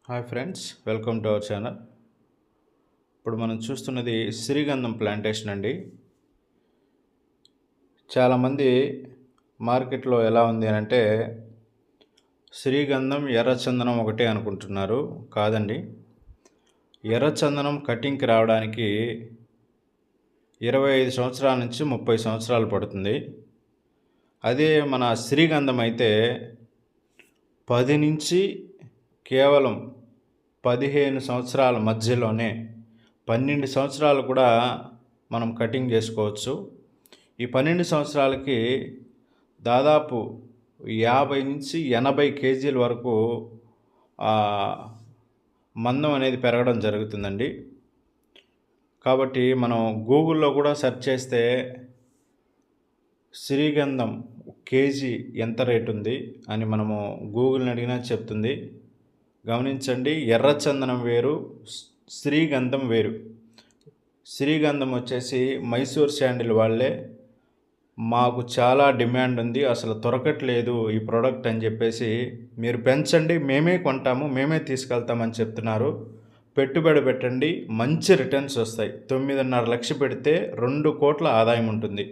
Hi friends, welcome to our channel. ఇప్పుడు మనం చూస్తున్నది శ్రీగంధం ప్లాంటేషన్ అండి. చాలామంది మార్కెట్లో ఎలా ఉంది అని అంటే శ్రీగంధం ఎర్రచందనం ఒకటే అనుకుంటున్నారు. కాదండి, ఎర్రచందనం కటింగ్కి రావడానికి 25 సంవత్సరాల నుంచి 30 సంవత్సరాలు పడుతుంది. అదే మన శ్రీగంధం అయితే 10 నుంచి కేవలం 15 సంవత్సరాల మధ్యలోనే 12 సంవత్సరాలు కూడా మనం కటింగ్ చేసుకోవచ్చు. ఈ 12 సంవత్సరాలకి దాదాపు 50 నుంచి 80 కేజీల వరకు మందం అనేది పెరగడం జరుగుతుందండి. కాబట్టి మనం గూగుల్లో కూడా సెర్చ్ చేస్తే శ్రీగంధం కేజీ ఎంత రేటు ఉంది అని మనము గూగుల్ని అడిగినా చెప్తుంది. గమనించండి, ఎర్రచందనం వేరు, శ్రీగంధం వేరు. శ్రీగంధం వచ్చేసి మైసూర్ శాండిల్ వాళ్ళే మాకు చాలా డిమాండ్ ఉంది, అసలు దొరకట్లేదు ఈ ప్రోడక్ట్ అని చెప్పేసి మీరు పెంచండి, మేమే కొంటాము, మేమే తీసుకెళ్తామని చెప్తున్నారు. పెట్టుబడి పెట్టండి, మంచి రిటర్న్స్ వస్తాయి. 9.5 లక్షలు పెడితే 2 కోట్ల ఆదాయం ఉంటుంది.